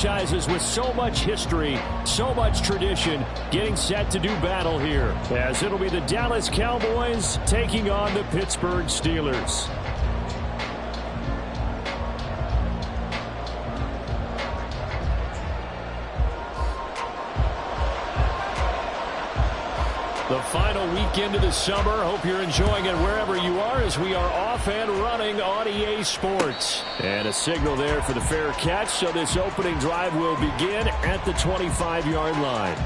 Franchises with so much history, so much tradition, getting set to do battle here, as it'll be the Dallas Cowboys taking on the Pittsburgh Steelers. The final weekend of the summer. Hope you're enjoying it wherever you are as we are off and running on EA Sports. And a signal there for the fair catch, so this opening drive will begin at the 25-yard line.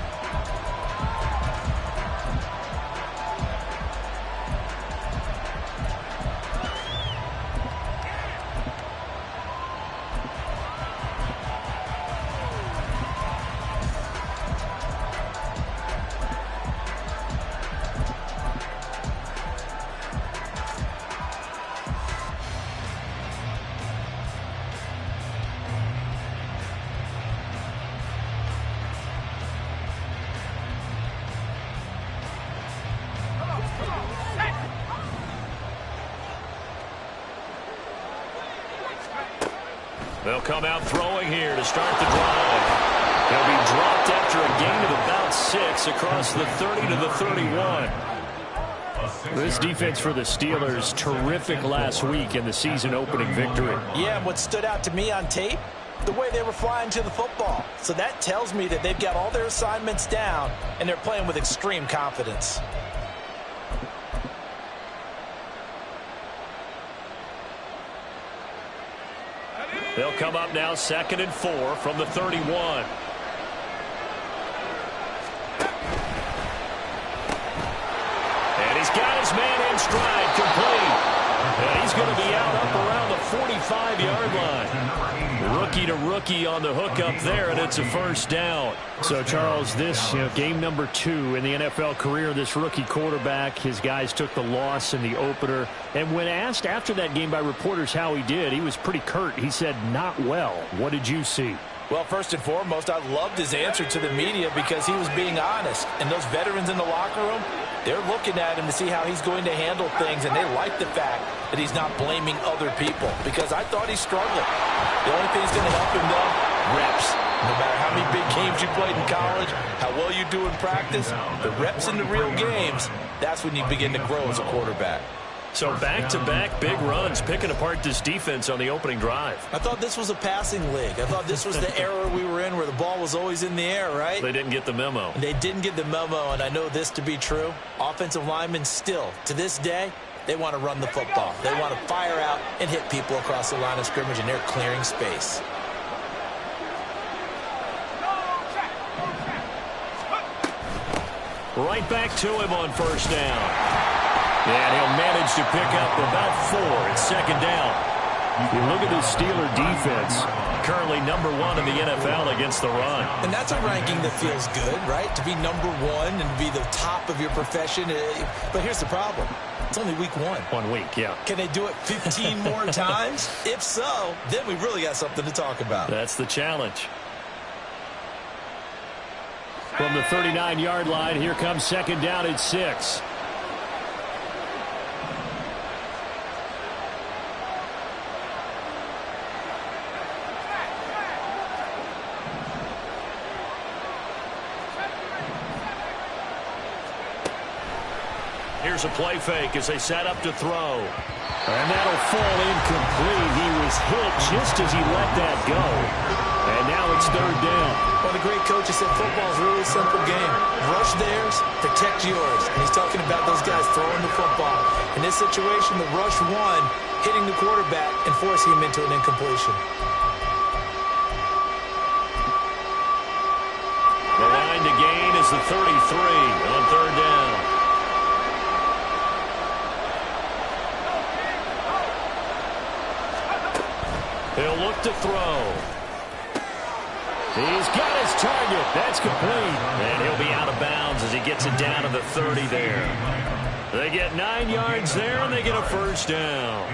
They'll come out throwing here to start the drive. They'll be dropped after a gain of about 6 across the 30 to the 31. This defense for the Steelers, terrific last week in the season-opening victory. Yeah, and what stood out to me on tape, the way they were flying to the football. So that tells me that they've got all their assignments down, and they're playing with extreme confidence. They'll come up now 2nd and 4 from the 31. And he's got his man in stride, complete. And he's going to be out up around the 45-yard line. Rookie to rookie on the hook up there, and it's a first down. So, Charles, this game number 2 in the NFL career, this rookie quarterback, his guys took the loss in the opener. And when asked after that game by reporters how he did, he was pretty curt. He said, not well. What did you see? Well, first and foremost, I loved his answer to the media because he was being honest. And those veterans in the locker room, they're looking at him to see how he's going to handle things, and they like the fact that he's not blaming other people because I thought he struggled. The only thing that's going to help him, though, reps. No matter how many big games you played in college, how well you do in practice, the reps in the real games, that's when you begin to grow as a quarterback. So back-to-back big runs, picking apart this defense on the opening drive. I thought this was a passing league. I thought this was the era we were in where the ball was always in the air, right? They didn't get the memo. They didn't get the memo, and I know this to be true. Offensive linemen still, to this day, they want to run the football. They want to fire out and hit people across the line of scrimmage, and they're clearing space. Right back to him on first down. And he'll manage to pick up about 4 at second down. You look at the Steeler defense, currently number 1 in the NFL against the run. And that's a ranking that feels good, right? To be number 1 and to be the top of your profession. But here's the problem. It's only week 1. 1 week, yeah. Can they do it 15 more times? If so, then we really got something to talk about. That's the challenge. From the 39-yard line, here comes second down at 6. Here's a play fake as they set up to throw. And that'll fall incomplete. He was hit just as he let that go. And now it's third down. Well, the great coach has said football is really a simple game. Rush theirs, protect yours. And he's talking about those guys throwing the football. In this situation, the rush won, hitting the quarterback and forcing him into an incompletion. The line to gain is the 33 on third down. He'll look to throw. He's got his target. That's complete. And he'll be out of bounds as he gets it down to the 30 there. They get 9 yards there, and they get a first down.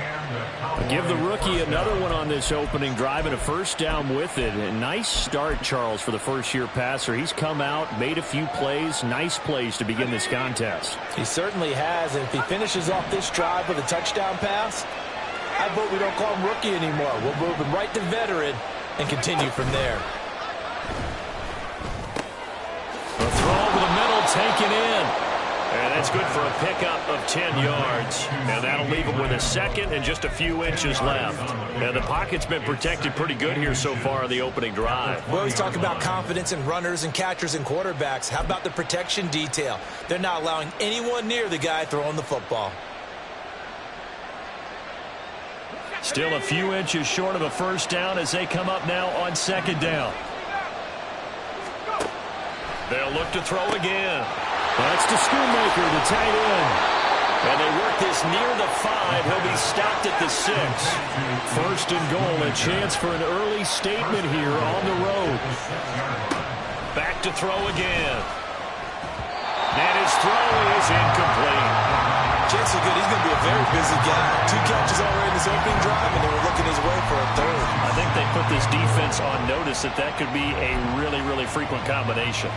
Give the rookie another one on this opening drive and a first down with it. A nice start, Charles, for the first-year passer. He's come out, made a few plays, nice plays to begin this contest. He certainly has, and if he finishes off this drive with a touchdown pass, I vote we don't call him rookie anymore. We'll move him right to veteran and continue from there. The throw over the middle, taken in. And that's good for a pickup of 10 yards. And that'll leave him with a second and just a few inches left. And the pocket's been protected pretty good here so far in the opening drive. We always talk about confidence in runners and catchers and quarterbacks. How about the protection detail? They're not allowing anyone near the guy throwing the football. Still a few inches short of a first down as they come up now on second down. They'll look to throw again. That's to Schoonmaker, the tight end. And they work this near the 5. He'll be stopped at the 6. First and goal, a chance for an early statement here on the road. Back to throw again. And his throw is incomplete. Chances are good he's going to be a very busy guy. 2 catches already in this opening drive, and they were looking his way for a third. I think they put this defense on notice that could be a really, really frequent combination.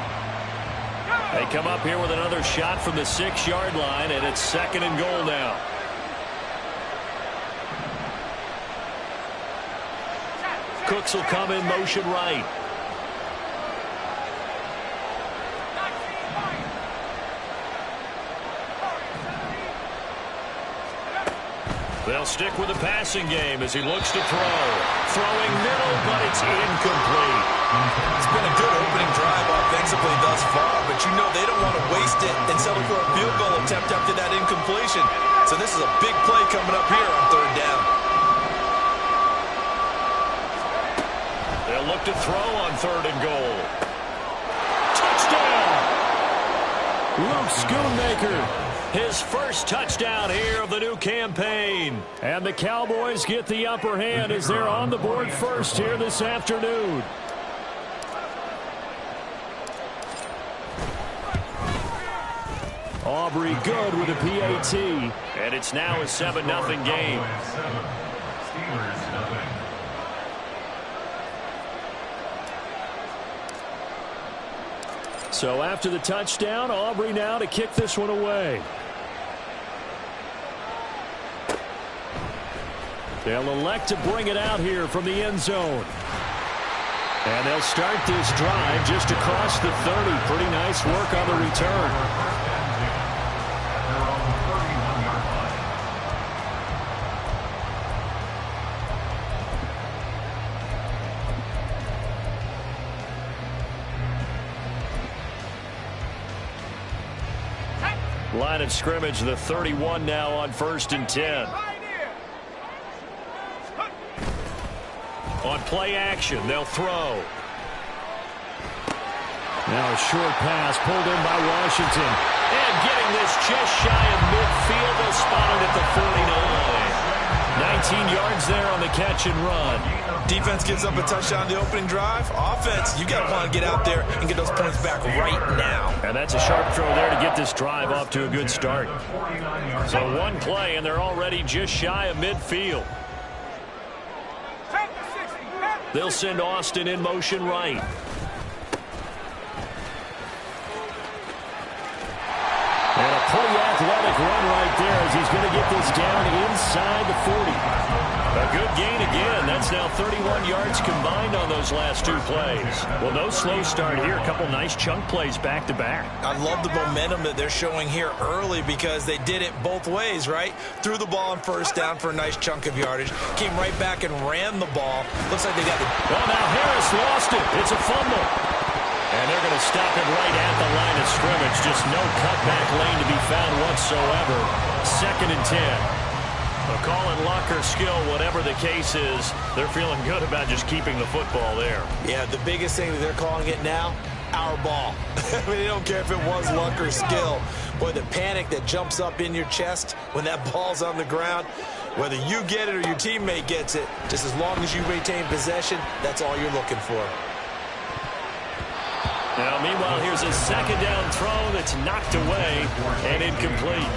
They come up here with another shot from the 6-yard line, and it's second and goal now. Cooks will come in motion right. They'll stick with the passing game as he looks to throw. Throwing middle, but it's incomplete. It's been a good opening drive offensively thus far, but you know they don't want to waste it and settle for a field goal attempt after that incompletion. So this is a big play coming up here on third down. They'll look to throw on third and goal. Touchdown! Luke Schoonmaker. His first touchdown here of the new campaign. And the Cowboys get the upper hand as they're on the board first here this afternoon. Aubrey good with a PAT. And it's now a 7-0 game. So after the touchdown, Aubrey now to kick this one away. They'll elect to bring it out here from the end zone. And they'll start this drive just across the 30. Pretty nice work on the return. Line of scrimmage, the 31 now on 1st and 10. On play action, they'll throw. Now a short pass pulled in by Washington. And getting this just shy of midfield, they'll spot it at the 49. 19 yards there on the catch and run. Defense gives up a touchdown the opening drive. Offense, you got to want to get out there and get those points back right now. And that's a sharp throw there to get this drive off to a good start. So one play, and they're already just shy of midfield. They'll send Austin in motion right. And a pretty athletic run right there as he's going to get this down inside the 40. A good gain again. That's now 31 yards combined on those last 2 plays. Well, no slow start here. A couple nice chunk plays back to back. I love the momentum that they're showing here early because they did it both ways, right? Threw the ball on first down for a nice chunk of yardage. Came right back and ran the ball. Looks like they got the... Well, now Harris lost it. It's a fumble. And they're going to stop it right at the line of scrimmage. Just no cutback lane to be found whatsoever. 2nd and 10. A call and luck or skill, whatever the case is, they're feeling good about just keeping the football there. Yeah, the biggest thing that they're calling it now, our ball. I mean, they don't care if it was luck or skill. Boy, the panic that jumps up in your chest when that ball's on the ground, whether you get it or your teammate gets it, just as long as you retain possession, that's all you're looking for. Now, meanwhile, here's a second down throw that's knocked away and incomplete.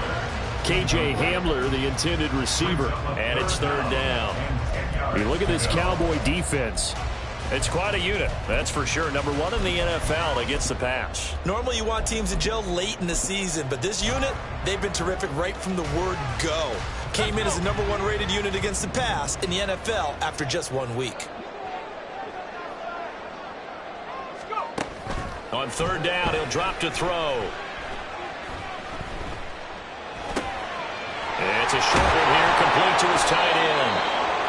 K.J. Hamler, the intended receiver, and it's 3rd down. You look at this Cowboy defense. It's quite a unit, that's for sure. Number 1 in the NFL against the pass. Normally you want teams to gel late in the season, but this unit, they've been terrific right from the word go. Came in as the number 1 rated unit against the pass in the NFL after just 1 week. On third down, he'll drop to throw. It's a short one here, complete to his tight end.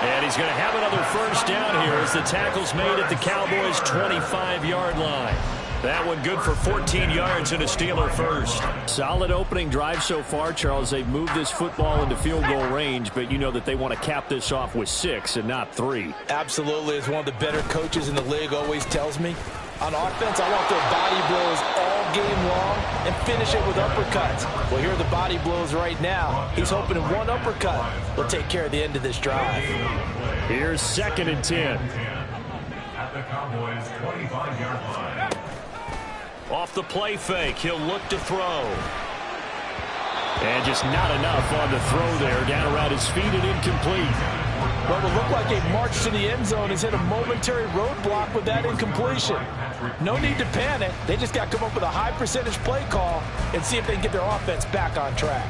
And he's going to have another first down here as the tackle's made at the Cowboys' 25-yard line. That one good for 14 yards and a Steeler first. Solid opening drive so far, Charles. They've moved this football into field goal range, but you know that they want to cap this off with 6 and not 3. Absolutely. As one of the better coaches in the league always tells me, on offense, I want their body blows all game long and finish it with uppercuts. Well, here are the body blows right now. He's hoping one uppercut will take care of the end of this drive. Here's 2nd and 10. At the Cowboys' 25-yard line. Off the play fake, he'll look to throw. And just not enough on the throw there. Down around his feet and incomplete. Well, it looked like a march to the end zone has hit a momentary roadblock with that incompletion. No need to panic. They just got to come up with a high percentage play call and see if they can get their offense back on track.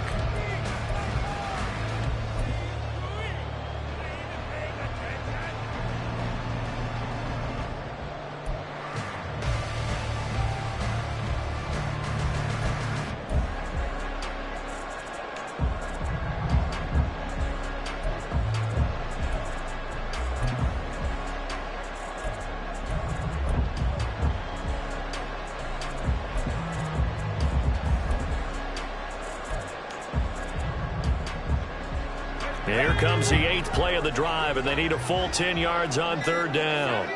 Here comes the 8th play of the drive, and they need a full 10 yards on third down.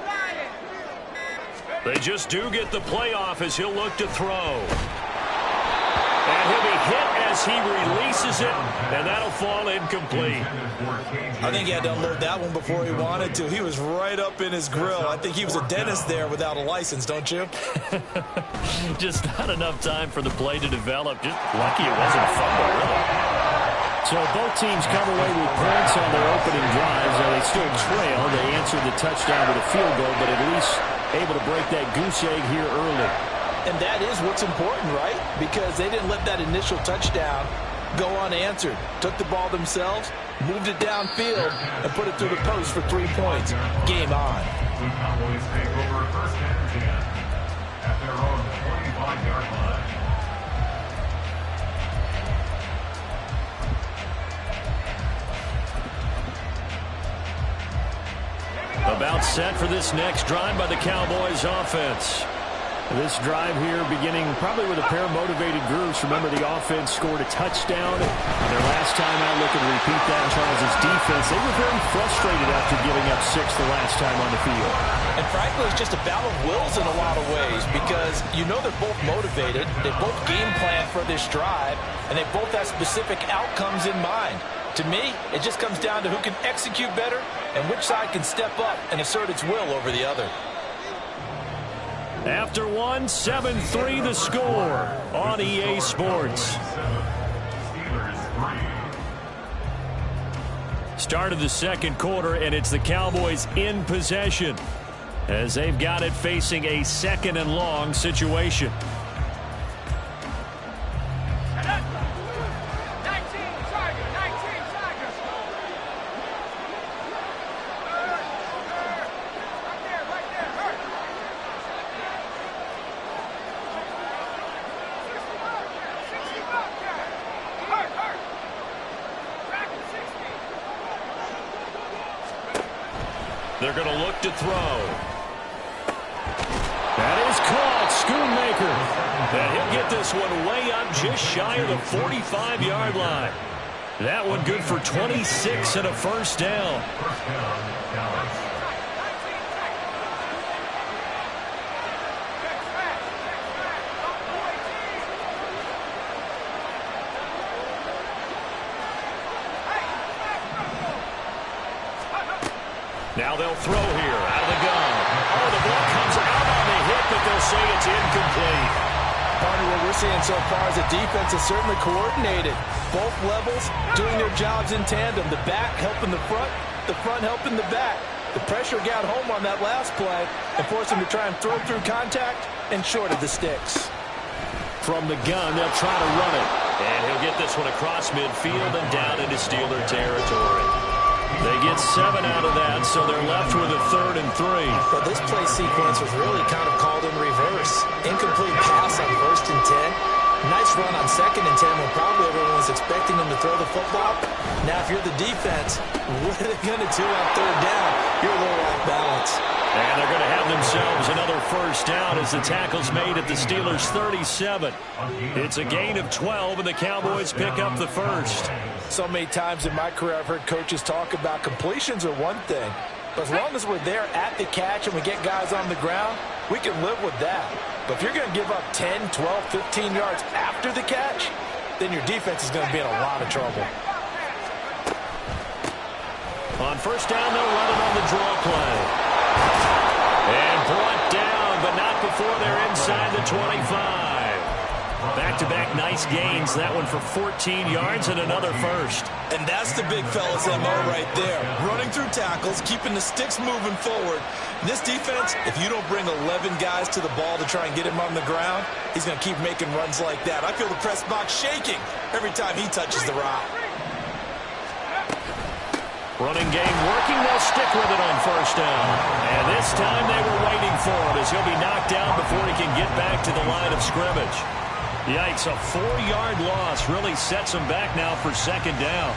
They just do get the play off as he'll look to throw. And he'll be hit as he releases it, and that'll fall incomplete. I think he had to unload that one before he wanted to. He was right up in his grill. I think he was a dentist there without a license, don't you? Just not enough time for the play to develop. Just lucky it wasn't a fumble, really. So both teams come away with points on their opening drives. Now they still trail. They answered the touchdown with a field goal, but at least able to break that goose egg here early. And that is what's important, right? Because they didn't let that initial touchdown go unanswered. Took the ball themselves, moved it downfield, and put it through the post for 3 points. Game on. The Cowboys take over 1st and 10 at their own 25-yard line. About set for this next drive by the Cowboys offense. This drive here beginning probably with a pair of motivated groups. Remember, the offense scored a touchdown. Their last time out, looking to repeat that. Charles' defense, they were very frustrated after giving up 6 the last time on the field. And frankly, it's just a battle of wills in a lot of ways because you know they're both motivated. They both game plan for this drive, and they both have specific outcomes in mind. To me, it just comes down to who can execute better and which side can step up and assert its will over the other. After one, 7-3 the score on EA Sports. Start of the second quarter, and it's the Cowboys in possession as they've got it facing a 2nd and long situation. They're going to look to throw. That is caught. Schoonmaker. And he'll get this one way up just shy of the 45-yard line. That one good for 26 and a first down. Now they'll throw here out of the gun. Oh, the ball comes out on the hit, but they'll say it's incomplete. Partner, what we're seeing so far is the defense is certainly coordinated. Both levels doing their jobs in tandem. The back helping the front helping the back. The pressure got home on that last play and forced him to try and throw through contact and short of the sticks. From the gun, they'll try to run it. And he'll get this one across midfield and down into Steeler territory. They get 7 out of that, so they're left with a 3rd and 3. But this play sequence was really kind of called in reverse. Incomplete pass on 1st and 10. Nice run on 2nd and 10 when probably everyone was expecting him to throw the football. Now, if you're the defense, what are they going to do on 3rd down? You're a little off balance. And they're going to have themselves another 1st down as the tackle's made at the Steelers' 37. It's a gain of 12, and the Cowboys pick up the 1st. So many times in my career I've heard coaches talk about completions are one thing. But as long as we're there at the catch and we get guys on the ground, we can live with that. But if you're going to give up 10, 12, 15 yards after the catch, then your defense is going to be in a lot of trouble. On 1st down, they'll run it on the draw play. And brought down, but not before they're inside the 25. Back-to-back nice gains. That one for 14 yards and another 1st. And that's the big fella's MO right there. Running through tackles, keeping the sticks moving forward. This defense, if you don't bring 11 guys to the ball to try and get him on the ground, he's going to keep making runs like that. I feel the press box shaking every time he touches the rock. Running game working. They'll stick with it on 1st down. And this time they were waiting for him as he'll be knocked down before he can get back to the line of scrimmage. Yikes, a 4-yard loss really sets him back now for 2nd down.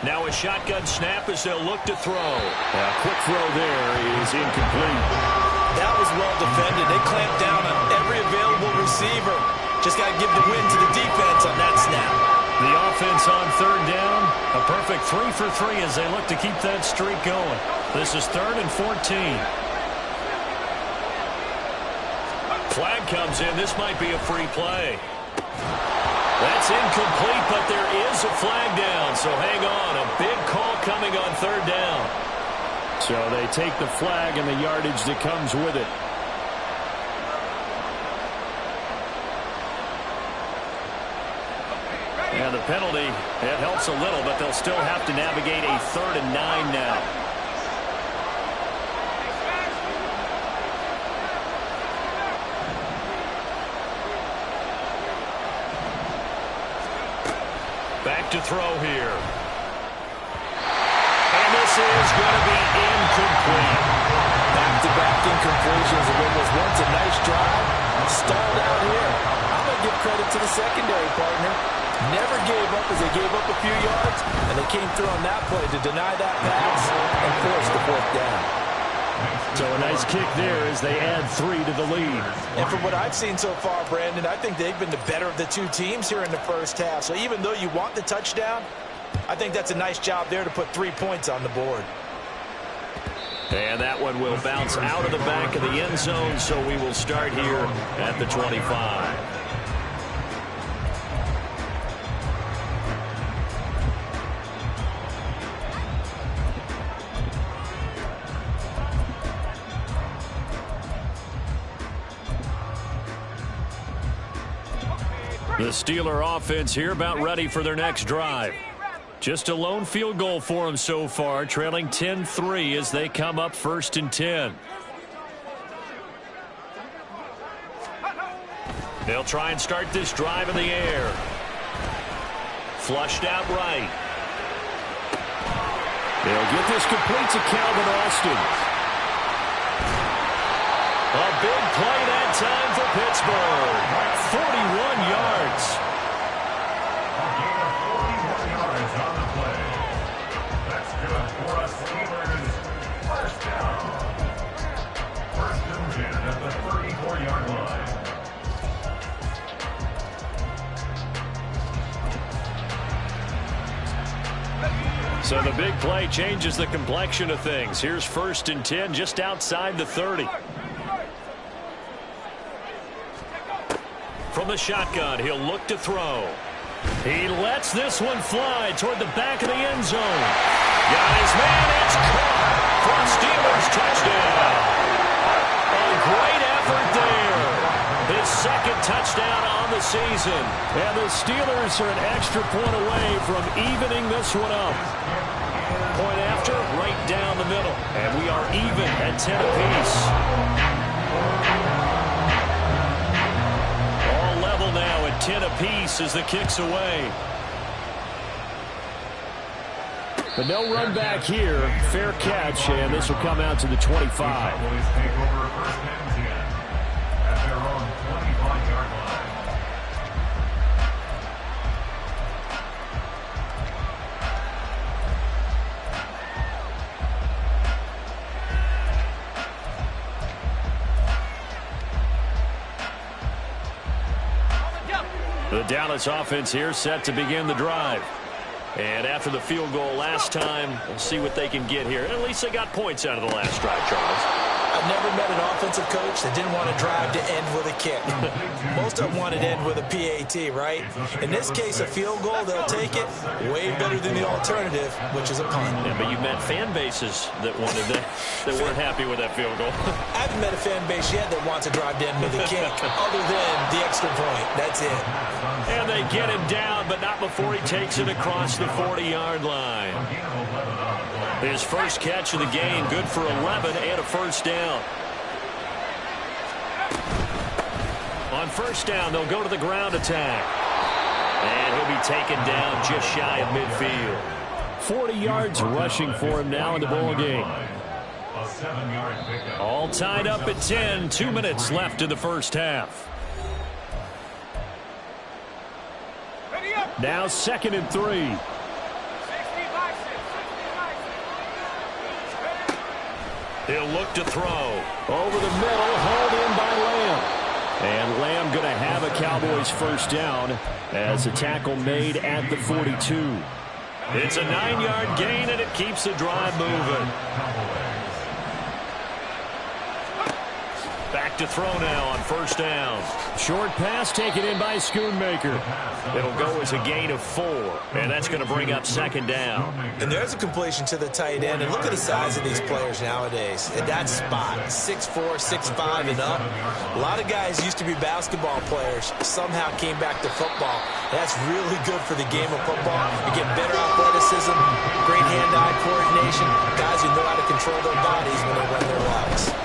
Now a shotgun snap as they'll look to throw. A quick throw there is incomplete. That was well defended. They clamped down on every available receiver. Just got to give the win to the defense on that snap. The offense on 3rd down. A perfect 3 for 3 as they look to keep that streak going. This is 3rd and 14. Flag comes in. This might be a free play. That's incomplete, but there is a flag down, so hang on. A big call coming on 3rd down. So they take the flag and the yardage that comes with it. And the penalty, it helps a little, but they'll still have to navigate a 3rd and 9 now. Back to throw here. And this is going to be incomplete. Back-to-back incompletions of what was once a nice drive. Stalled out here. I'm going to give credit to the secondary partner. Never gave up as they gave up a few yards, and they came through on that play to deny that pass and force the 4th down. So a nice kick there as they add 3 to the lead. And from what I've seen so far, Brandon, I think they've been the better of the two teams here in the 1st half. So even though you want the touchdown, I think that's a nice job there to put 3 points on the board. And that one will bounce out of the back of the end zone, so we will start here at the 25. The Steeler offense here about ready for their next drive. Just a lone field goal for them so far, trailing 10-3 as they come up 1st and 10. They'll try and start this drive in the air. Flushed out right. They'll get this complete to Calvin Austin. A big play that time for Pittsburgh. 41 yards. A gain of 41 yards on the play. That's good for a Steelers 1st down. 1st and 10 at the 34-yard line. So the big play changes the complexion of things. Here's 1st and 10 just outside the 30. From the shotgun, he'll look to throw. He lets this one fly toward the back of the end zone. Got his man, it's caught for a Steelers touchdown. A great effort there. His 2nd touchdown on the season. And the Steelers are an extra point away from evening this one up. point after, right down the middle. And we are even at 10 apiece. All level now at 10 apiece as the kick's away. But no run back here. Fair catch, and this will come out to the 25. Cowboys take over first and 10 at their own 25-yard line. The Dallas offense here set to begin the drive. And after the field goal last time, we'll see what they can get here. At least they got points out of the last drive, Charles. I've never met an offensive coach that didn't want to drive to end with a kick. Most of them wanted to end with a PAT, right? In this case, a field goal, they'll take it. Way better than the alternative, which is a punt. Yeah, but you met fan bases that wanted that weren't happy with that field goal. I haven't met a fan base yet that wants to drive to end with a kick, other than the extra point. That's it. And they get him down, but not before he takes it across the 40-yard line. His first catch of the game, good for 11 and a first down. On first down, they'll go to the ground attack. And he'll be taken down just shy of midfield. 40 yards rushing for him now in the ball game. A 7-yard pickup. All tied up at 10. 2 minutes left in the first half. Now 2nd and 3. He'll look to throw. Over the middle, hauled in by Lamb. And Lamb going to have a Cowboys first down as a tackle made at the 42. It's a 9-yard gain, and it keeps the drive moving. Back to throw now on first down. Short pass taken in by Schoonmaker. It'll go as a gain of 4, and that's going to bring up 2nd down. And there's a completion to the tight end. And look at the size of these players nowadays. At that spot, 6'4", 6'5", and up. A lot of guys used to be basketball players, somehow came back to football. That's really good for the game of football. You get better athleticism, great hand-eye coordination, guys who know how to control their bodies when they run their routes.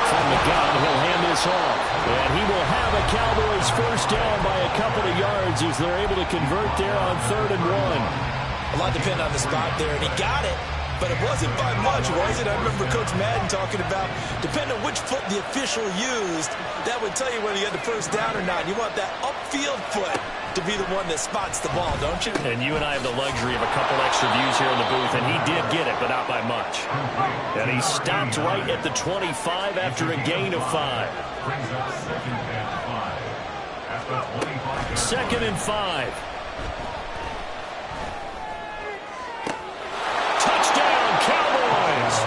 From the gun, he'll hand this off. And he will have a Cowboys first down by a couple of yards as they're able to convert there on 3rd and 1. A lot depended on the spot there, and he got it, but it wasn't by much, was it? I remember Coach Madden talking about, depending on which foot the official used, that would tell you whether you had the first down or not. You want that upfield foot to be the one that spots the ball, don't you? And you and I have the luxury of a couple extra views here in the booth, and he did get it, but not by much. And he stopped right at the 25 after a gain of 5. Brings up 2nd and 5 at the 25. 2nd and 5. Touchdown, Cowboys!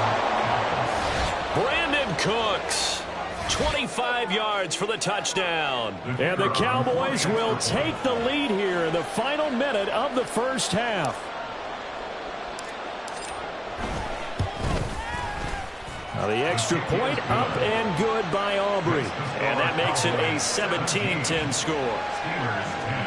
Brandon Cooks, 25 yards for the touchdown. And the Cowboys will take the lead here in the final minute of the first half. Now the extra point up and good by Aubrey. And that makes it a 17-10 score. Steelers 10.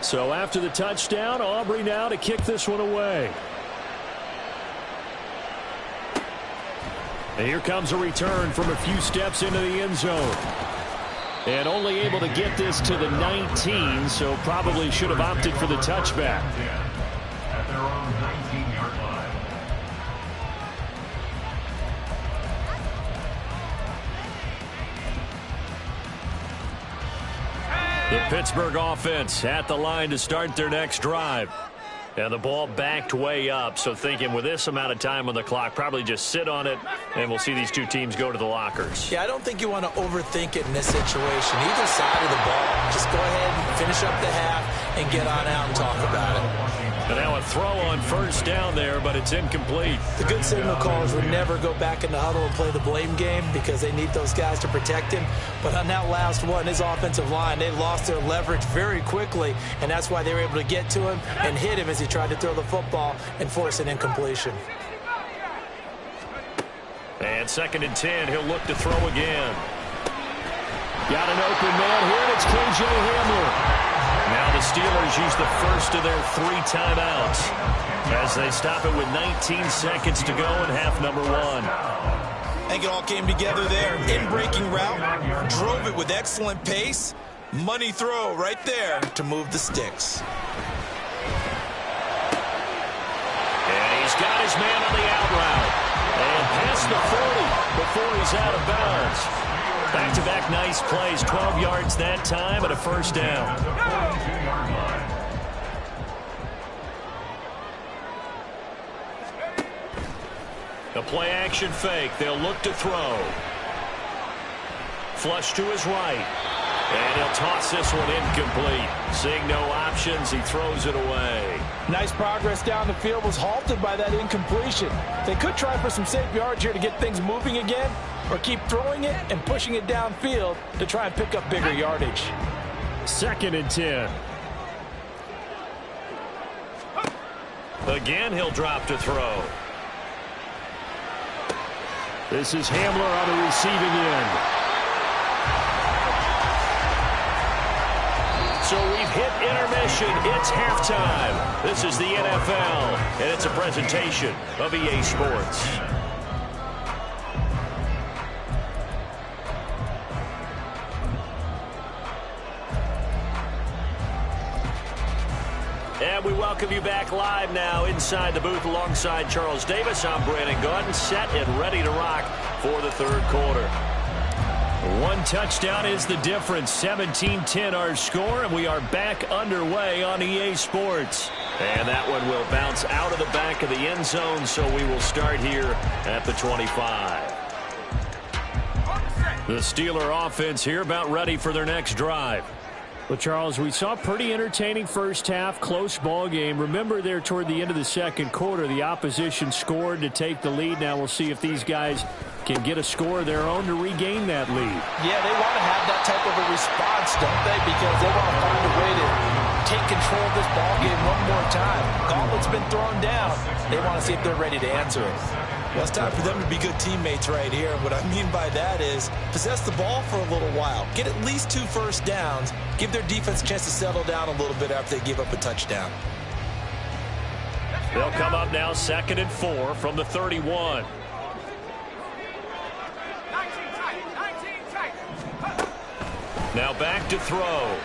So after the touchdown, Aubrey now to kick this one away. And here comes a return from a few steps into the end zone. And only able to get this to the 19, so probably should have opted for the touchback. At their own 19-yard line. The Pittsburgh offense at the line to start their next drive. And the ball backed way up, so thinking with this amount of time on the clock, probably just sit on it, and we'll see these two teams go to the lockers. Yeah, I don't think you want to overthink it in this situation. Either side of the ball, just go ahead and finish up the half and get on out and talk about it. And now a throw on first down there, but it's incomplete. The good signal callers would never go back in the huddle and play the blame game because they need those guys to protect him. But on that last one, his offensive line, they lost their leverage very quickly, and that's why they were able to get to him and hit him as he tried to throw the football and force an incompletion. And 2nd and 10, he'll look to throw again. Got an open man here, and it's K.J. Hamler. Now the Steelers use the first of their 3 timeouts as they stop it with 19 seconds to go in half number 1. I think it all came together there. In-breaking route, drove it with excellent pace. Money throw right there to move the sticks. And he's got his man on the out route. And past the 40 before he's out of bounds. Back-to-back nice plays, 12 yards that time and a first down. A play-action fake. They'll look to throw. Flush to his right. And he'll toss this one incomplete. Seeing no options, he throws it away. Nice progress down the field, was halted by that incompletion. They could try for some safe yards here to get things moving again, or keep throwing it and pushing it downfield to try and pick up bigger yardage. 2nd and 10. Again, he'll drop to throw. This is Hamler on the receiving end. So we've hit intermission. It's halftime. This is the NFL, and it's a presentation of EA Sports. And we welcome you back live now inside the booth alongside Charles Davis. I'm Brandon Gaudin, set and ready to rock for the 3rd quarter. 1 touchdown is the difference. 17-10 our score, and we are back underway on EA Sports. And that one will bounce out of the back of the end zone, so we will start here at the 25. The Steeler offense here about ready for their next drive. Well, Charles, we saw a pretty entertaining first half, close ball game. Remember there toward the end of the 2nd quarter, the opposition scored to take the lead. Now we'll see if these guys can get a score of their own to regain that lead. Yeah, they want to have that type of a response, don't they? Because they want to find a way to take control of this ball game one more time. Gauntlet's been thrown down. They want to see if they're ready to answer it. Well, it's time for them to be good teammates right here. What I mean by that is possess the ball for a little while. Get at least 2 first downs. Give their defense a chance to settle down a little bit after they give up a touchdown. They'll come up now 2nd and 4 from the 31. Now back to throw.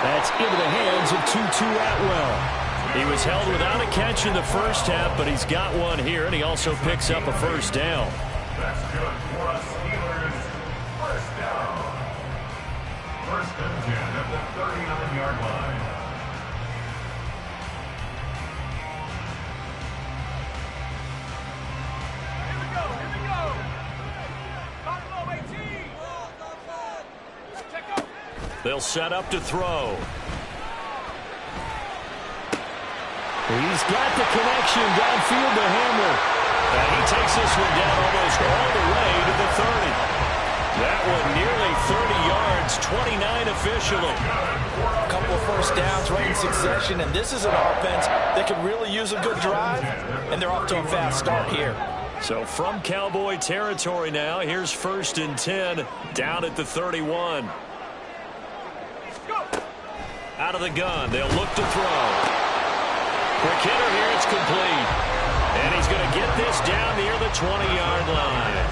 That's into the hands of Tutu Atwell. He was held without a catch in the first half, but he's got one here, and he also picks up a first down. That's good for us Steelers. First down. 1st and 10 at the 39-yard line. They'll set up to throw. He's got the connection downfield to Hamler. And he takes this one down almost all the way to the 30. That one nearly 30 yards, 29 officially. A couple of first downs right in succession, and this is an offense that could really use a good drive, and they're off to a fast start here. So from Cowboy territory now, here's 1st and 10 down at the 31. Out of the gun, they'll look to throw. Quick hitter here, it's complete. And he's going to get this down near the 20-yard line.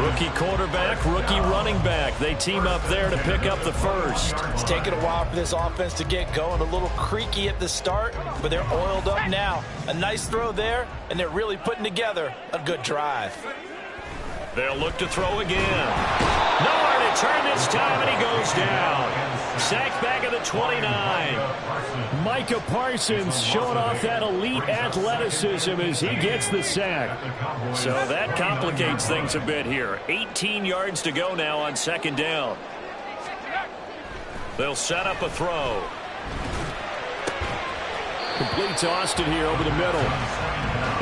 Rookie quarterback, rookie running back. They team up there to pick up the first. It's taken a while for this offense to get going. A little creaky at the start, but they're oiled up now. A nice throw there, and they're really putting together a good drive. They'll look to throw again. Nowhere to turn this time, and he goes down. Sacked back at the 29. Micah Parsons showing off that elite athleticism as he gets the sack. So that complicates things a bit here. 18 yards to go now on 2nd down. They'll set up a throw. Complete to Austin here over the middle.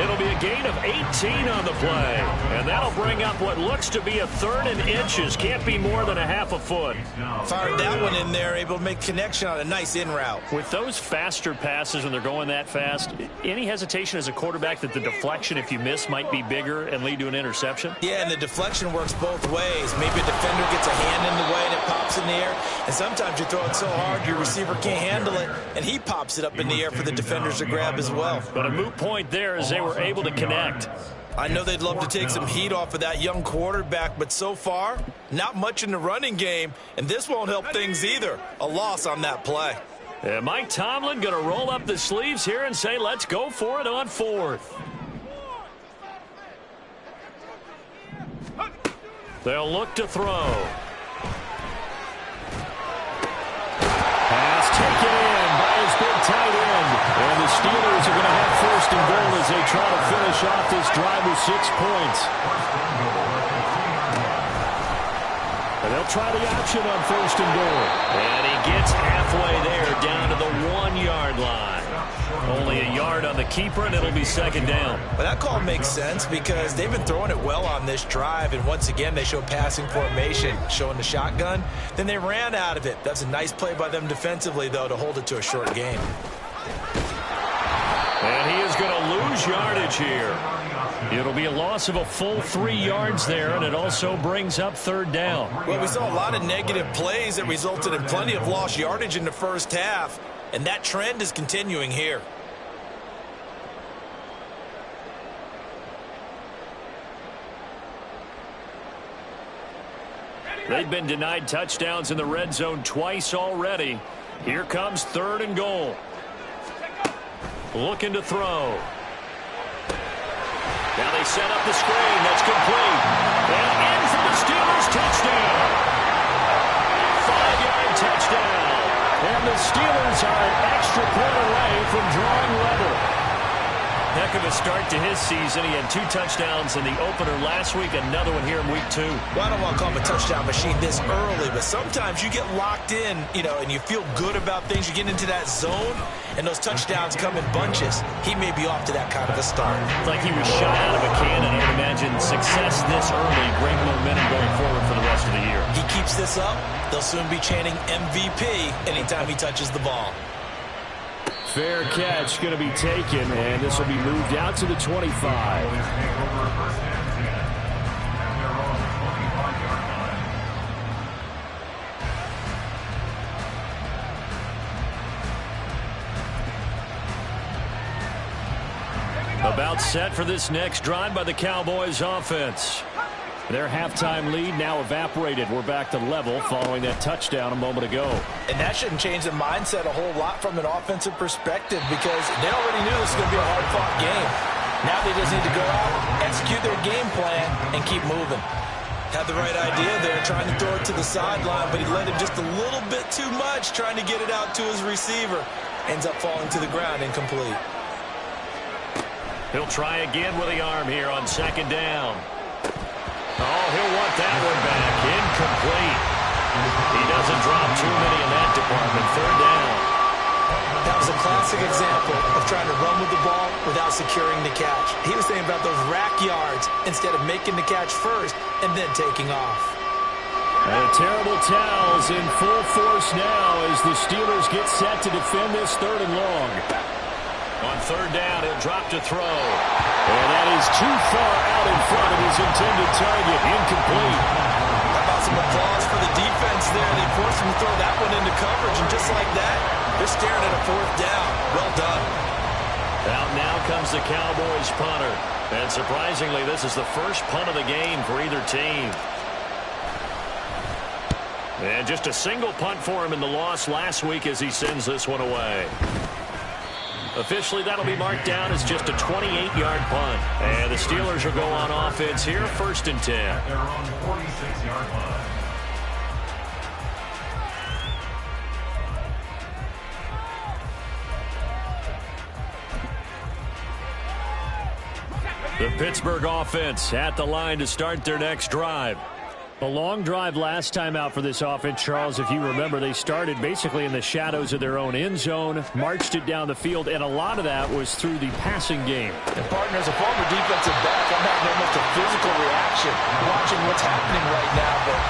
It'll be a gain of 18 on the play. And that'll bring up what looks to be a 3rd and inches. Can't be more than a half a foot. Fired that one in there, able to make connection on a nice in route. With those faster passes when they're going that fast, any hesitation as a quarterback that the deflection, if you miss, might be bigger and lead to an interception? Yeah, and the deflection works both ways. Maybe a defender gets a hand in the way and it pops in the air. And sometimes you throw it so hard your receiver can't handle it, and he pops it up in the air for the defenders to grab as well. But a moot point there as they were able to connect. I know they'd love to take some heat off of that young quarterback, but so far, not much in the running game, and this won't help things either. A loss on that play. And Mike Tomlin going to roll up the sleeves here and say, let's go for it on 4th. They'll look to throw. Pass taken in by his big tight end. And the Steelers are going to have 1st and goal as they try to finish off this drive with 6 points. And they'll try the option on 1st and goal. And he gets halfway there down to the 1-yard line. Only a yard on the keeper, and it'll be 2nd down. But that call makes sense because they've been throwing it well on this drive, and once again they show passing formation, showing the shotgun. Then they ran out of it. That's a nice play by them defensively, though, to hold it to a short game. And he is going to lose yardage here. It'll be a loss of a full 3 yards there, and it also brings up 3rd down. Well, we saw a lot of negative plays that resulted in plenty of lost yardage in the first half, and that trend is continuing here. They've been denied touchdowns in the red zone twice already. Here comes 3rd and goal. Looking to throw. Now they set up the screen. That's complete. And in for the Steelers touchdown. 5-yard touchdown. And the Steelers are an extra point away from drawing level. Heck of a start to his season. He had 2 touchdowns in the opener last week, another one here in week 2. Well, I don't want to call him a touchdown machine this early, but sometimes you get locked in, and you feel good about things. You get into that zone, and those touchdowns come in bunches. He may be off to that kind of a start. It's like he was shot out of a cannon. I would imagine success this early, great momentum going forward for the rest of the year. He keeps this up, they'll soon be chanting MVP anytime he touches the ball. Fair catch going to be taken, and this will be moved out to the 25. About set for this next drive by the Cowboys offense. Their halftime lead now evaporated. We're back to level following that touchdown a moment ago. And that shouldn't change the mindset a whole lot from an offensive perspective because they already knew this was going to be a hard-fought game. Now they just need to go out, execute their game plan, and keep moving. Had the right idea there, trying to throw it to the sideline, but he let him just a little bit too much, trying to get it out to his receiver. Ends up falling to the ground incomplete. He'll try again with the arm here on 2nd down. Oh, he'll want that one back. Incomplete. He doesn't drop too many in that department. 3rd down. That was a classic example of trying to run with the ball without securing the catch. He was thinking about those rack yards instead of making the catch first and then taking off. And a terrible towels in full force now as the Steelers get set to defend this 3rd and long. On 3rd down, he'll drop to throw. And that is too far out in front of his intended target. Incomplete. How about some applause for the defense there? They forced him to throw that one into coverage, and just like that, they're staring at a 4th down. Well done. Out now comes the Cowboys punter. And surprisingly, this is the first punt of the game for either team. And just a single punt for him in the loss last week as he sends this one away. Officially, that'll be marked down as just a 28-yard punt. And the Steelers will go on offense here, 1st and 10. They're on the 46-yard line. The Pittsburgh offense at the line to start their next drive. A long drive last time out for this offense, Charles. If you remember, they started basically in the shadows of their own end zone, marched it down the field, and a lot of that was through the passing game. And partner, as a former defensive back, I'm having almost a physical reaction watching what's happening right now. But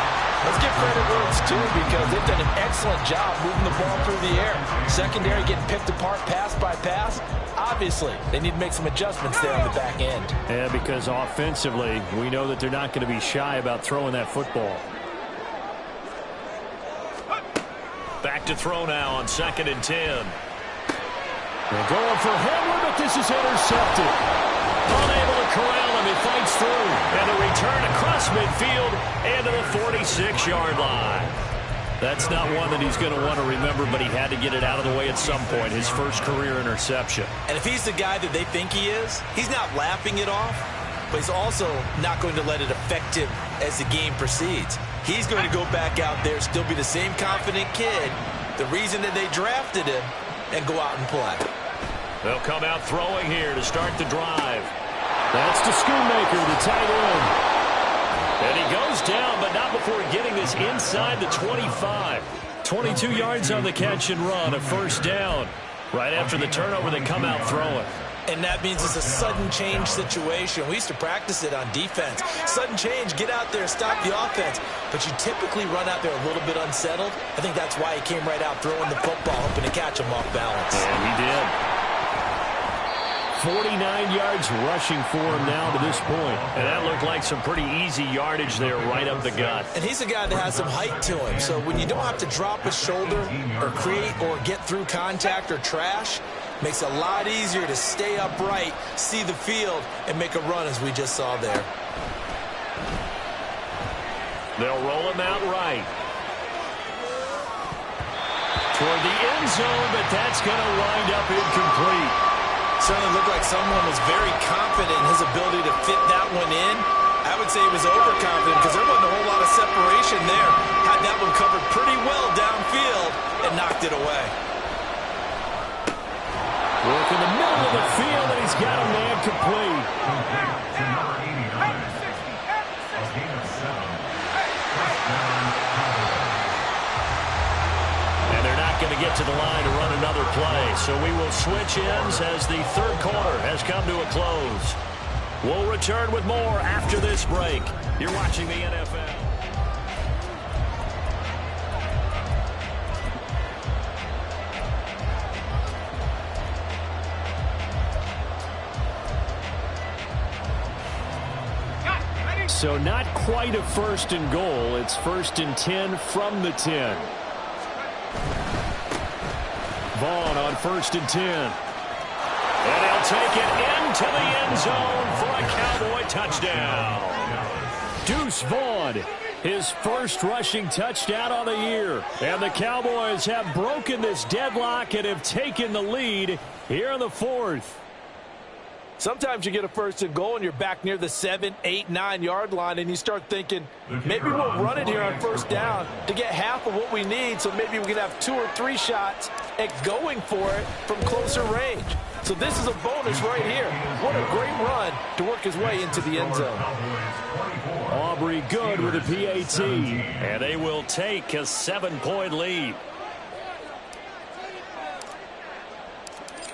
let's give credit where it's due because they've done an excellent job moving the ball through the air. Secondary getting picked apart pass by pass. Obviously, they need to make some adjustments there on the back end. Yeah, because offensively, we know that they're not going to be shy about throwing that football. Back to throw now on 2nd and 10. They're going for Hamler, but this is intercepted. Unable to corral him. He fights through. And a return across midfield and to the 46-yard line. That's not one that he's going to want to remember, but he had to get it out of the way at some point. His first career interception. And if he's the guy that they think he is, he's not laughing it off, but he's also not going to let it affect him as the game proceeds. He's going to go back out there, still be the same confident kid, the reason that they drafted him, and go out and play. They'll come out throwing here to start the drive. That's to Schoonmaker, the tight end. And he goes down, but not before getting this inside the 25. 22 yards on the catch and run, a first down. Right after the turnover, they come out throwing. And that means it's a sudden change situation. We used to practice it on defense. Sudden change, get out there, stop the offense. But you typically run out there a little bit unsettled. I think that's why he came right out throwing the football, hoping to catch him off balance. And he did. 49 yards rushing for him now to this point. And that looked like some pretty easy yardage there right up the gut. And he's a guy that has some height to him. So when you don't have to drop his shoulder or create or get through contact or trash, makes it a lot easier to stay upright, see the field, and make a run as we just saw there. They'll roll him out right. Toward the end zone, but that's going to wind up incomplete. Certainly looked like someone was very confident in his ability to fit that one in. I would say he was overconfident because there wasn't a whole lot of separation there. Had that one covered pretty well downfield and knocked it away. Work in the middle of the field, and he's got a man complete. And they're not going to get to the line to run another play. So we will switch ends as the third quarter has come to a close. We'll return with more after this break. You're watching the NFL. So not quite a 1st and goal. It's 1st and 10 from the 10. Vaughn on 1st and 10. And he'll take it into the end zone for a Cowboy touchdown. Deuce Vaughn, his first rushing touchdown on the year. And the Cowboys have broken this deadlock and have taken the lead here in the 4th. Sometimes you get a 1st and goal and you're back near the 7, 8, 9 yard line and you start thinking, maybe we'll run it here on 1st down to get half of what we need, so maybe we can have 2 or 3 shots at going for it from closer range. So this is a bonus right here. What a great run to work his way into the end zone. Aubrey good with a PAT. And they will take a 7-point lead.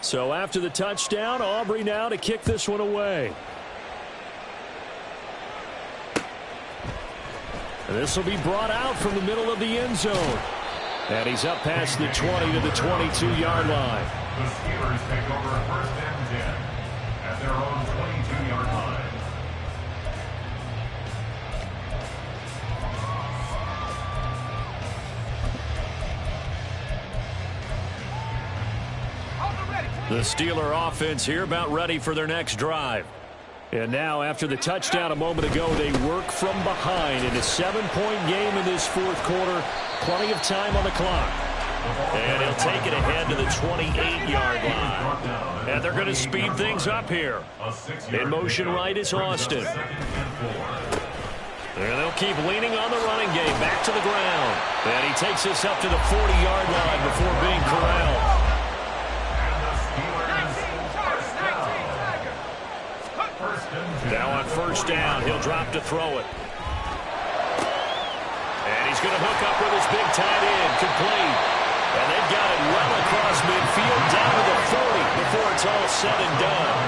So after the touchdown, Aubrey now to kick this one away. And this will be brought out from the middle of the end zone. And he's up past the 20 to the 22-yard line. The Steelers take over 1st and 10 at their own 22-yard line. The Steeler offense here about ready for their next drive. And now after the touchdown a moment ago, they work from behind in a 7-point game in this 4th quarter. Plenty of time on the clock. And he'll take it ahead to the 28-yard line. And they're going to speed things up here. In motion right is Austin. And they'll keep leaning on the running game back to the ground. And he takes this up to the 40-yard line before being corralled. Now on 1st down, he'll drop to throw it. going to hook up with his big tight end. Complete. And they've got it well across midfield down to the 40 before it's all said and done.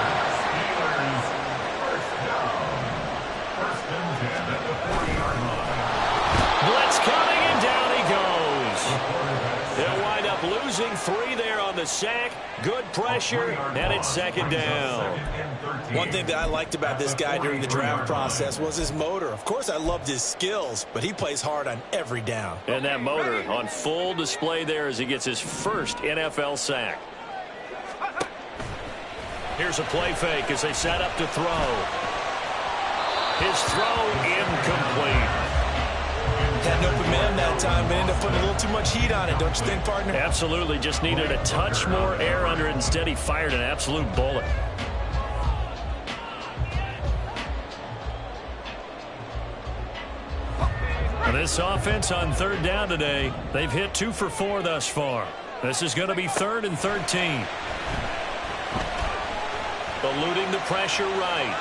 Blitz coming, and down he goes. They'll wind up losing 3 there on the sack. Good pressure, and it's second down. One thing that I liked about this guy during the draft process was his motor. Of course, I loved his skills, but he plays hard on every down. And that motor on full display there as he gets his first NFL sack. Here's a play fake as they set up to throw. His throw incomplete. Had an open man that time, but ended up putting a little too much heat on it, don't you think, partner? Absolutely. Just needed a touch more air under it. Instead, he fired an absolute bullet. This offense on third down today, they've hit 2 for 4 thus far. This is going to be 3rd and 13. Eluding the pressure right.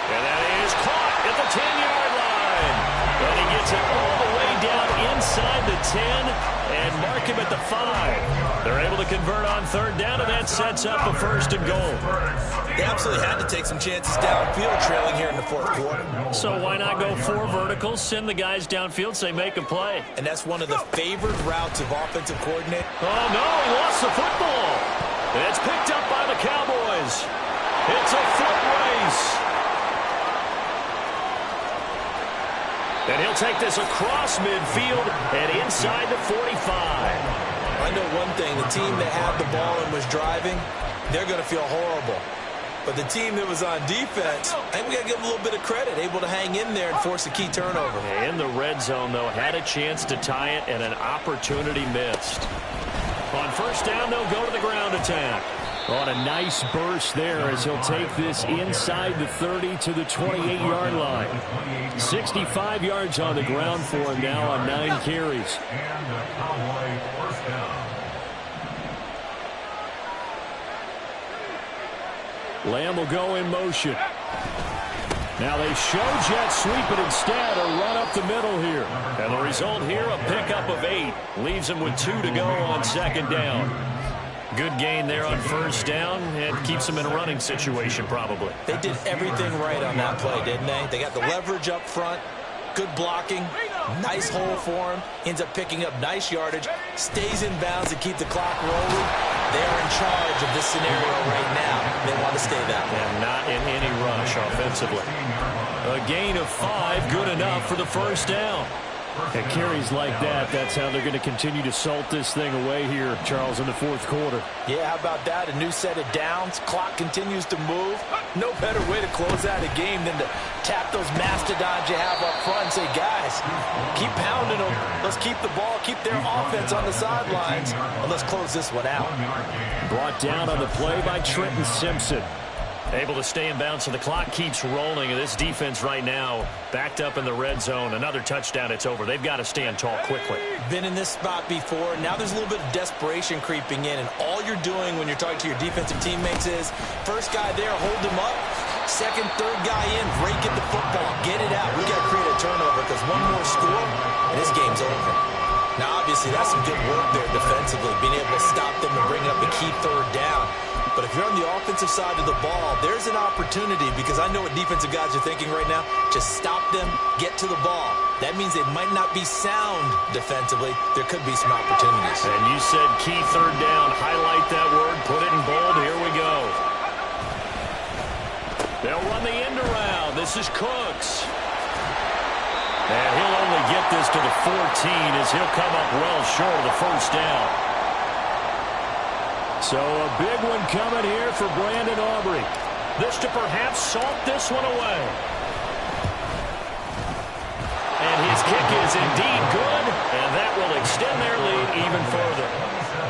And that is caught at the 10-yard line. And he gets it all the way down inside the 10 and mark him at the 5. They're able to convert on third down, and that sets up a 1st and goal. They absolutely had to take some chances downfield trailing here in the 4th quarter. So why not go 4 verticals, send the guys downfield, say make a play. And that's one of the favored routes of offensive coordinator. Oh, no, he lost the football. It's picked up by the Cowboys. It's a foot race. And he'll take this across midfield and inside the 45. I know one thing. The team that had the ball and was driving, they're going to feel horrible. But the team that was on defense, I think we got to give them a little bit of credit, able to hang in there and force a key turnover. In the red zone, though, had a chance to tie it and an opportunity missed. On first down, they'll go to the ground attack. On a nice burst there as he'll take this inside the 30 to the 28-yard line. 65 yards on the ground for him now on 9 carries. Lamb will go in motion. Now they show jet sweep, but instead a run up the middle here. And the result here, a pickup of 8. Leaves him with 2 to go on second down. Good gain there on first down, and keeps him in a running situation probably. They did everything right on that play, didn't they? They got the leverage up front, good blocking, nice hole for him, ends up picking up nice yardage, stays in bounds to keep the clock rolling. They are in charge of this scenario right now. They want to stay that way. And not in any rush offensively. A gain of 5, good enough for the first down. And carries like that, that's how they're going to continue to salt this thing away here, Charles, in the 4th quarter. Yeah, how about that? A new set of downs. Clock continues to move. No better way to close out a game than to tap those mastodons you have up front and say, guys, keep pounding them. Let's keep the ball, keep their offense on the sidelines, and let's close this one out. Brought down on the play by Trenton Simpson. Able to stay in bounds, so the clock keeps rolling. And this defense right now, backed up in the red zone. Another touchdown, it's over. They've got to stand tall quickly. Been in this spot before. Now there's a little bit of desperation creeping in. And all you're doing when you're talking to your defensive teammates is, first guy there, hold him up. Second, third guy in, break it the football. Get it out. We got to create a turnover because one more score, and this game's over. Now, obviously, that's some good work there defensively, being able to stop them and bring up a key third down. But if you're on the offensive side of the ball, there's an opportunity, because I know what defensive guys are thinking right now. Just stop them, get to the ball. That means they might not be sound defensively. There could be some opportunities. And you said key third down. Highlight that word. Put it in bold. Here we go. They'll run the end around. This is Cooks. And he'll only get this to the 14 as he'll come up well short of the first down. So a big one coming here for Brandon Aubrey. This to perhaps salt this one away. And his kick is indeed good, and that will extend their lead even further.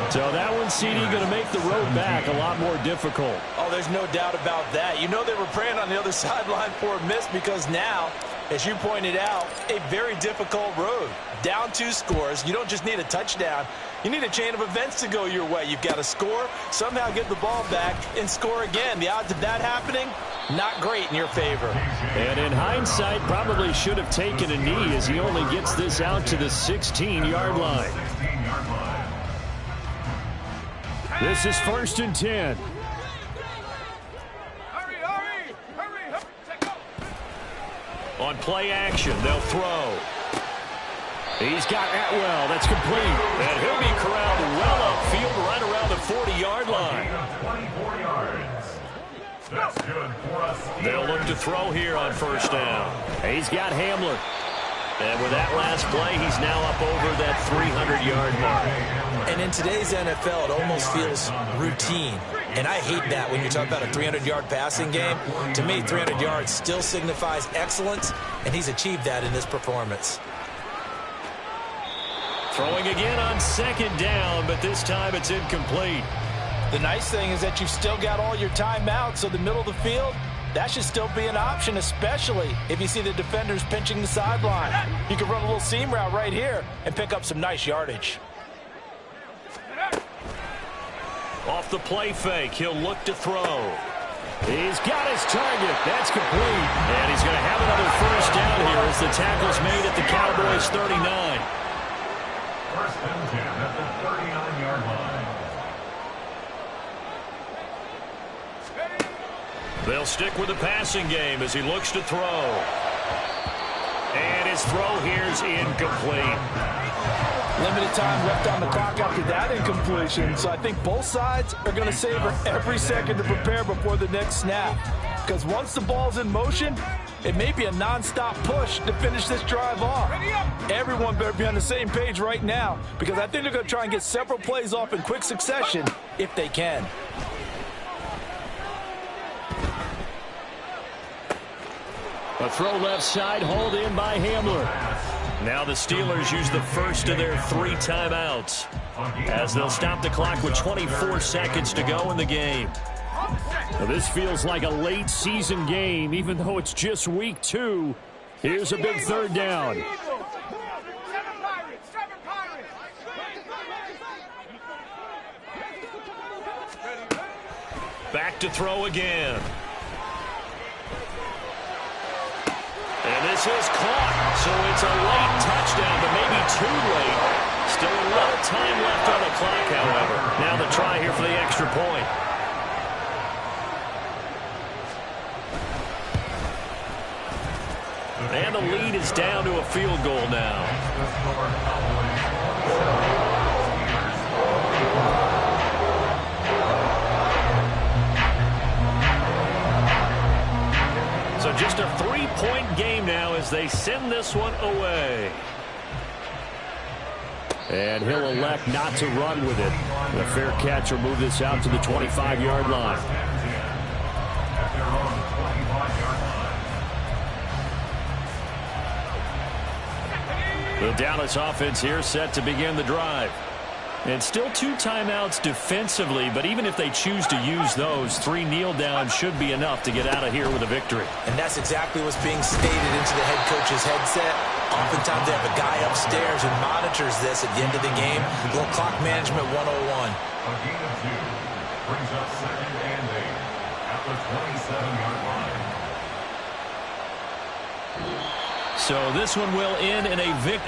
So that one's CD, going to make the road back a lot more difficult. Oh, there's no doubt about that. You know they were praying on the other sideline for a miss because now, as you pointed out, a very difficult road. Down 2 scores. You don't just need a touchdown. You need a chain of events to go your way. You've got to score, somehow get the ball back, and score again. The odds of that happening, not great in your favor. And in hindsight, probably should have taken a knee as he only gets this out to the 16-yard line. This is 1st and 10. On play action, they'll throw. He's got Atwell. That's complete. And he'll be corralled well upfield right around the 40-yard line. 24 yards. That's good for us. They'll look to throw here on 1st down. He's got Hamler. And with that last play, he's now up over that 300-yard mark. And in today's NFL, it almost feels routine. And I hate that when you talk about a 300-yard passing game. To me, 300 yards still signifies excellence, and he's achieved that in this performance. Throwing again on 2nd down, but this time it's incomplete. The nice thing is that you've still got all your timeouts, so the middle of the field, that should still be an option, especially if you see the defenders pinching the sideline. You can run a little seam route right here and pick up some nice yardage. Off the play fake, he'll look to throw. He's got his target. That's complete. And he's going to have another 1st down here as the tackle's made at the Cowboys' 39. 1st and 10 at the 39-yard line. They'll stick with the passing game as he looks to throw. And his throw here's incomplete. Limited time left on the clock after that incompletion, so I think both sides are going to savor every second to prepare before the next snap. Because once the ball's in motion, it may be a non-stop push to finish this drive off. Everyone better be on the same page right now, because I think they're going to try and get several plays off in quick succession if they can. A throw left side, hauled in by Hamler. Now the Steelers use the first of their 3 timeouts as they'll stop the clock with 24 seconds to go in the game. Well, this feels like a late season game, even though it's just week 2. Here's a big 3rd down. Back to throw again. And this is caught, so it's a late touchdown, but maybe too late. Still a little time left on the clock, however. Now the try here for the extra point. And the lead is down to a field goal now. So just a 3-point game now as they send this one away. And he'll elect not to run with it. A fair catch will move this out to the 25-yard line. The Dallas offense here set to begin the drive. And still 2 timeouts defensively, but even if they choose to use those, 3 kneel downs should be enough to get out of here with a victory. And that's exactly what's being stated into the head coach's headset. Oftentimes they have a guy upstairs who monitors this at the end of the game. A little clock management 101. A gain of 2 brings up 2nd and 8 at the 27-yard line. So this one will end in a victory.